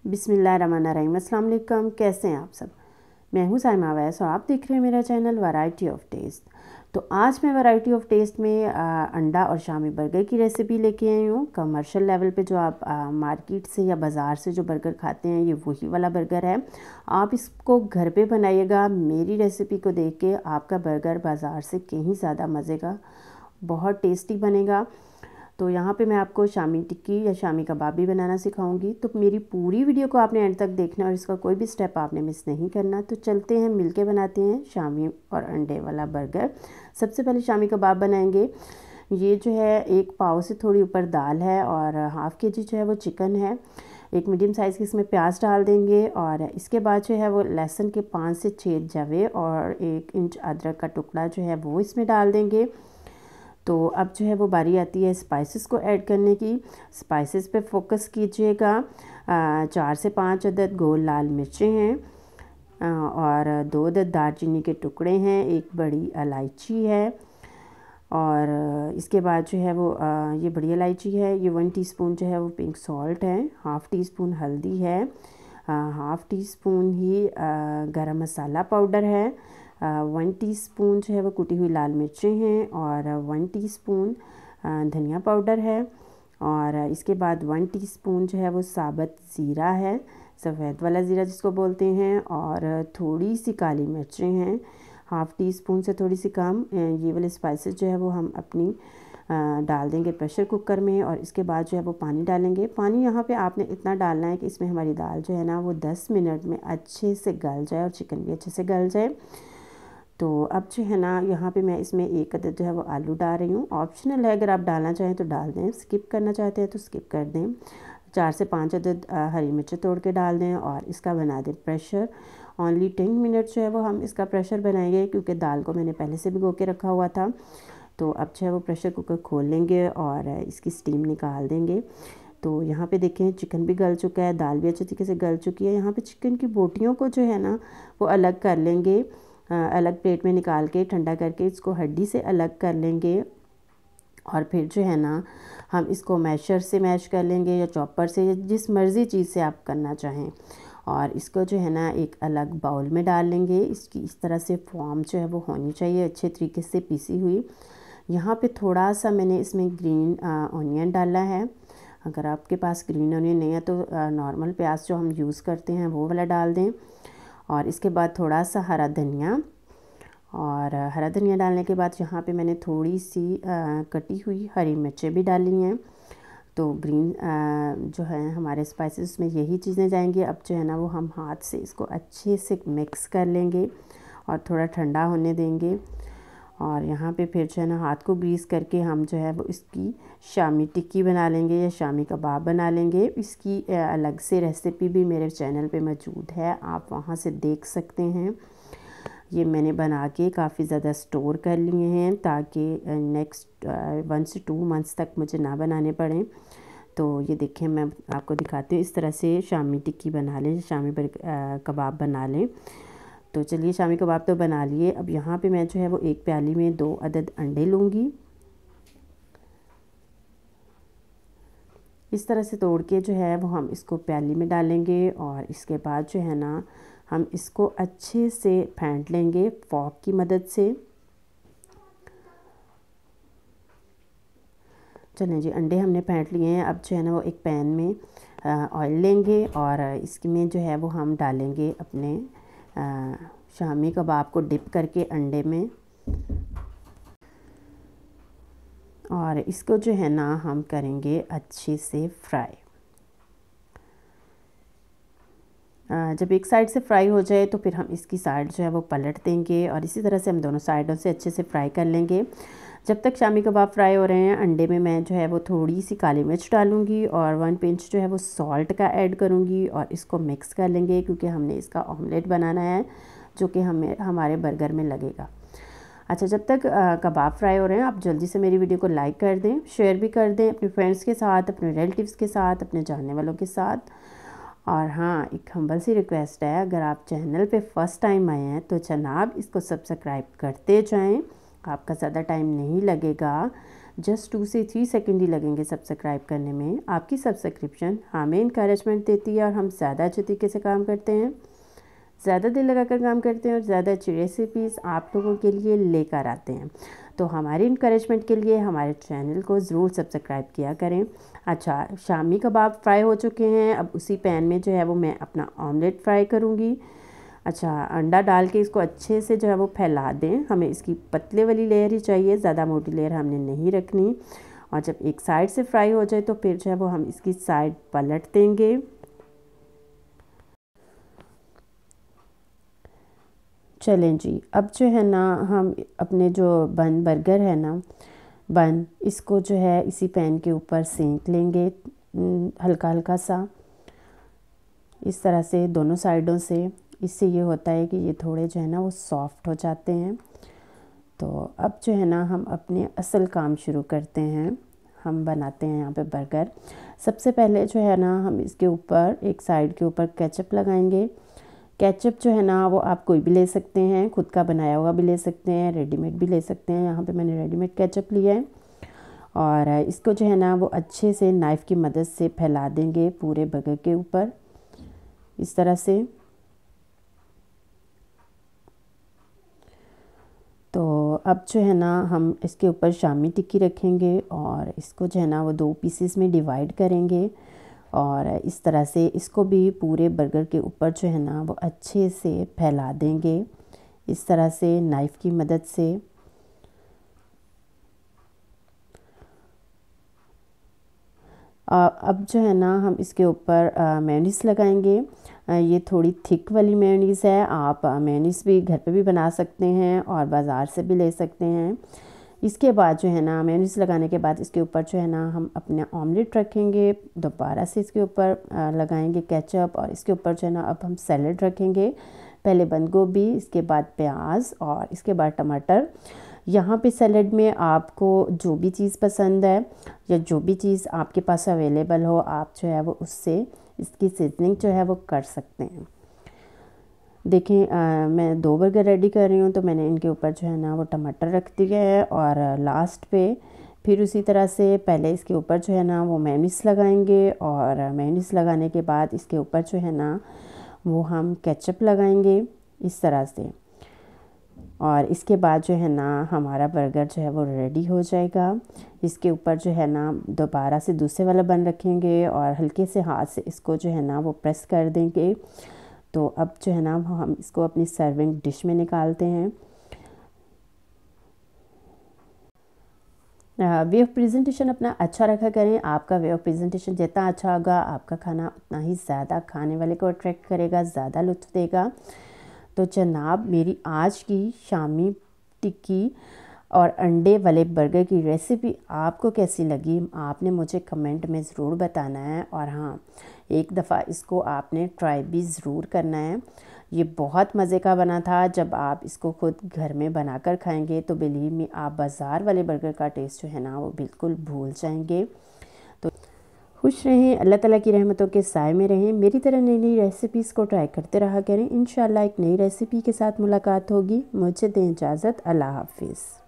बिस्मिल्लाहिर्रहमानिर्रहीम। अस्सलाम वालेकुम। कैसे हैं आप सब? मैं हूँ साइमा अवैस और आप देख रहे हैं मेरा चैनल वैरायटी ऑफ टेस्ट। तो आज मैं वैरायटी ऑफ टेस्ट में अंडा और शामी बर्गर की रेसिपी लेके आई हूँ। कमर्शियल लेवल पे जो आप मार्केट से या बाज़ार से जो बर्गर खाते हैं, ये वही वाला बर्गर है। आप इसको घर पे बनाइएगा। मेरी रेसिपी को देख के आपका बर्गर बाज़ार से कहीं ज़्यादा मज़े का, बहुत टेस्टी बनेगा। तो यहाँ पे मैं आपको शामी टिक्की या शामी कबाब भी बनाना सिखाऊंगी। तो मेरी पूरी वीडियो को आपने एंड तक देखना और इसका कोई भी स्टेप आपने मिस नहीं करना। तो चलते हैं, मिलके बनाते हैं शामी और अंडे वाला बर्गर। सबसे पहले शामी कबाब बनाएंगे। ये जो है 1 पाव से थोड़ी ऊपर दाल है और हाफ़ केजी जो है वो चिकन है। एक मीडियम साइज़ की इसमें प्याज डाल देंगे और इसके बाद जो है वो लहसुन के 5 से 6 जवे और 1 इंच अदरक का टुकड़ा जो है वो इसमें डाल देंगे। तो अब जो है वो बारी आती है स्पाइसेस को ऐड करने की। स्पाइसेस पे फोकस कीजिएगा। 4 से 5 अदद गोल लाल मिर्चें हैं और 2 अदद दालचीनी के टुकड़े हैं, 1 बड़ी इलायची है और इसके बाद जो है वो ये बड़ी इलायची है। ये 1 टीस्पून जो है वो पिंक सॉल्ट है, हाफ़ टी स्पून हल्दी है, हाफ़ टी स्पून ही गरम मसाला पाउडर है, 1 टीस्पून जो है वो कुटी हुई लाल मिर्चें हैं और 1 टीस्पून धनिया पाउडर है और इसके बाद 1 टीस्पून जो है वो साबुत ज़ीरा है, सफ़ेद वाला ज़ीरा जिसको बोलते हैं, और थोड़ी सी काली मिर्चें हैं, हाफ़ टी स्पून से थोड़ी सी कम। ये वाले स्पाइसेस जो है वो हम अपनी डाल देंगे प्रेशर कुकर में और इसके बाद जो है वो पानी डालेंगे। पानी यहाँ पे आपने इतना डालना है कि इसमें हमारी दाल जो है ना वो 10 मिनट में अच्छे से गल जाए और चिकन भी अच्छे से गल जाए। तो अब जो है ना यहाँ पे मैं इसमें 1 अदद जो है वो आलू डाल रही हूँ। ऑप्शनल है, अगर आप डालना चाहें तो डाल दें, स्किप करना चाहते हैं तो स्किप कर दें। 4 से 5 अदद हरी मिर्च तोड़ के डाल दें और इसका बना दें प्रेशर। ओनली 10 मिनट जो है वो हम इसका प्रेशर बनाएंगे क्योंकि दाल को मैंने पहले से भिगो के रखा हुआ था। तो अब जो है वो प्रेशर कुकर खोल लेंगे और इसकी स्टीम निकाल देंगे। तो यहाँ पे देखें चिकन भी गल चुका है, दाल भी अच्छे तरीके से गल चुकी है। यहाँ पे चिकन की बोटियों को जो है ना वो अलग कर लेंगे, अलग प्लेट में निकाल के ठंडा करके इसको हड्डी से अलग कर लेंगे और फिर जो है ना हम इसको मैशर से मैश कर लेंगे या चॉपर से, या जिस मर्ज़ी चीज़ से आप करना चाहें। और इसको जो है ना एक अलग बाउल में डाल लेंगे। इसकी इस तरह से फॉर्म जो है वो होनी चाहिए अच्छे तरीके से पीसी हुई। यहाँ पे थोड़ा सा मैंने इसमें ग्रीन ऑनियन डाला है। अगर आपके पास ग्रीन ऑनियन नहीं है तो नॉर्मल प्याज जो हम यूज़ करते हैं वो वाला डाल दें। और इसके बाद थोड़ा सा हरा धनिया, और हरा धनिया डालने के बाद यहाँ पे मैंने थोड़ी सी कटी हुई हरी मिर्चें भी डाली हैं। तो ग्रीन जो है हमारे स्पाइसेस में यही चीज़ें जाएंगी। अब जो है ना वो हम हाथ से इसको अच्छे से मिक्स कर लेंगे और थोड़ा ठंडा होने देंगे। और यहाँ पे फिर जो है ना हाथ को ग्रीस करके हम जो है वो इसकी शामी टिक्की बना लेंगे या शामी कबाब बना लेंगे। इसकी अलग से रेसिपी भी मेरे चैनल पे मौजूद है, आप वहाँ से देख सकते हैं। ये मैंने बना के काफ़ी ज़्यादा स्टोर कर लिए हैं ताकि नेक्स्ट 1 से 2 मंथ्स तक मुझे ना बनाने पड़ें। तो ये देखें, मैं आपको दिखाती हूँ इस तरह से शामी टिक्की बना लें, शामी कबाब बना लें। तो चलिए शामी कबाब तो बना लिए। अब यहाँ पे मैं जो है वो 1 प्याली में 2 अदद अंडे लूँगी। इस तरह से तोड़ के जो है वो हम इसको प्याली में डालेंगे और इसके बाद जो है ना हम इसको अच्छे से फेंट लेंगे फॉर्क की मदद से। चलें जी, अंडे हमने फेंट लिए हैं। अब जो है ना वो एक पैन में ऑयल लेंगे और इसमें जो है वो हम डालेंगे अपने शामी कबाब को डिप करके अंडे में, और इसको जो है ना हम करेंगे अच्छे से फ्राई। जब एक साइड से फ्राई हो जाए तो फिर हम इसकी साइड जो है वो पलट देंगे और इसी तरह से हम दोनों साइडों से अच्छे से फ्राई कर लेंगे। जब तक शामी कबाब फ्राई हो रहे हैं, अंडे में मैं जो है वो थोड़ी सी काली मिर्च डालूंगी और 1 पिंच जो है वो सॉल्ट का ऐड करूंगी और इसको मिक्स कर लेंगे क्योंकि हमने इसका ऑमलेट बनाना है जो कि हमें हमारे बर्गर में लगेगा। अच्छा, जब तक कबाब फ्राई हो रहे हैं आप जल्दी से मेरी वीडियो को लाइक कर दें, शेयर भी कर दें अपने फ्रेंड्स के साथ, अपने रिलेटिव्स के साथ, अपने जानने वालों के साथ। और हाँ, एक हम्बल सी रिक्वेस्ट है, अगर आप चैनल पे फ़र्स्ट टाइम आए हैं तो जनाब इसको सब्सक्राइब करते जाएं, आपका ज़्यादा टाइम नहीं लगेगा। जस्ट 2 से 3 सेकंड ही लगेंगे सब्सक्राइब करने में। आपकी सब्सक्रिप्शन हमें इंकरेजमेंट देती है और हम ज़्यादा अच्छे तरीके से काम करते हैं, ज़्यादा दिल लगाकर काम करते हैं और ज़्यादा अच्छी रेसिपीज़ आप लोगों के लिए लेकर आते हैं। तो हमारी इंकरेजमेंट के लिए हमारे चैनल को ज़रूर सब्सक्राइब किया करें। अच्छा, शामी कबाब फ्राई हो चुके हैं। अब उसी पैन में जो है वो मैं अपना ऑमलेट फ्राई करूँगी। अच्छा, अंडा डाल के इसको अच्छे से जो है वो फैला दें। हमें इसकी पतले वाली लेयर ही चाहिए, ज़्यादा मोटी लेयर हमने नहीं रखनी। और जब एक साइड से फ्राई हो जाए तो फिर जो है वो हम इसकी साइड पलट देंगे। चलें जी, अब जो है ना हम अपने जो बन बर्गर है ना बन, इसको जो है इसी पैन के ऊपर सेंक लेंगे हल्का हल्का सा, इस तरह से दोनों साइडों से। इससे ये होता है कि ये थोड़े जो है ना वो सॉफ्ट हो जाते हैं। तो अब जो है ना हम अपने असल काम शुरू करते हैं। हम बनाते हैं यहाँ पे बर्गर। सबसे पहले जो है ना हम इसके ऊपर एक साइड के ऊपर केचप लगाएंगे। केचप जो है ना वो आप कोई भी ले सकते हैं, खुद का बनाया हुआ भी ले सकते हैं, रेडीमेड भी ले सकते हैं। यहाँ पे मैंने रेडीमेड केचप लिया है और इसको जो है ना वो अच्छे से नाइफ़ की मदद से फैला देंगे पूरे बर्गर के ऊपर, इस तरह से। तो अब जो है ना हम इसके ऊपर शामी टिक्की रखेंगे और इसको जो है ना वो 2 पीसेस में डिवाइड करेंगे और इस तरह से इसको भी पूरे बर्गर के ऊपर जो है ना वो अच्छे से फैला देंगे, इस तरह से नाइफ़ की मदद से। अब जो है ना हम इसके ऊपर मेयोनीज़ लगाएंगे। ये थोड़ी थिक वाली मेयोनीज़ है। आप मेयोनीज़ भी घर पे भी बना सकते हैं और बाज़ार से भी ले सकते हैं। इसके बाद जो है ना मेयोनीज़ लगाने के बाद इसके ऊपर जो है ना हम अपना ऑमलेट रखेंगे, दोबारा से इसके ऊपर लगाएंगे केचप और इसके ऊपर जो है ना अब हम सैलड रखेंगे। पहले बंद गोभी, इसके बाद प्याज और इसके बाद टमाटर। यहाँ पे सैलड में आपको जो भी चीज़ पसंद है या जो भी चीज़ आपके पास अवेलेबल हो, आप जो है वो उससे इसकी सीजनिंग जो है वो कर सकते हैं। देखें, मैं 2 बर्गर रेडी कर रही हूँ तो मैंने इनके ऊपर जो है ना वो टमाटर रख दिया है और लास्ट पे फिर उसी तरह से पहले इसके ऊपर जो है ना वो मेयोनीज़ लगाएंगे और मेयोनीज़ लगाने के बाद इसके ऊपर जो है ना वो हम केचप लगाएंगे, इस तरह से। और इसके बाद जो है ना हमारा बर्गर जो है वो रेडी हो जाएगा। इसके ऊपर जो है ना दोबारा से दूसरे वाला बन रखेंगे और हल्के से हाथ से इसको जो है ना वो प्रेस कर देंगे। तो अब जो है ना हम इसको अपनी सर्विंग डिश में निकालते हैं। वे ऑफ प्रेजेंटेशन अपना अच्छा रखा करें। आपका वे ऑफ प्रेजेंटेशन जितना अच्छा होगा, आपका खाना उतना ही ज़्यादा खाने वाले को अट्रैक्ट करेगा, ज़्यादा लुत्फ़ देगा। तो जनाब, मेरी आज की शामी टिक्की और अंडे वाले बर्गर की रेसिपी आपको कैसी लगी, आपने मुझे कमेंट में ज़रूर बताना है। और हाँ, एक दफ़ा इसको आपने ट्राई भी ज़रूर करना है। ये बहुत मज़े का बना था। जब आप इसको खुद घर में बनाकर खाएंगे तो बिलीव मी, आप बाज़ार वाले बर्गर का टेस्ट जो है ना वो बिल्कुल भूल जाएंगे। तो खुश रहें, अल्लाह ताला की रहमतों के साए में रहें। मेरी तरह नई नई रेसिपीज़ को ट्राई करते रहा करें। इंशाल्लाह एक नई रेसिपी के साथ मुलाकात होगी। मुझे दें इजाज़त। अल्लाह हाफिज़।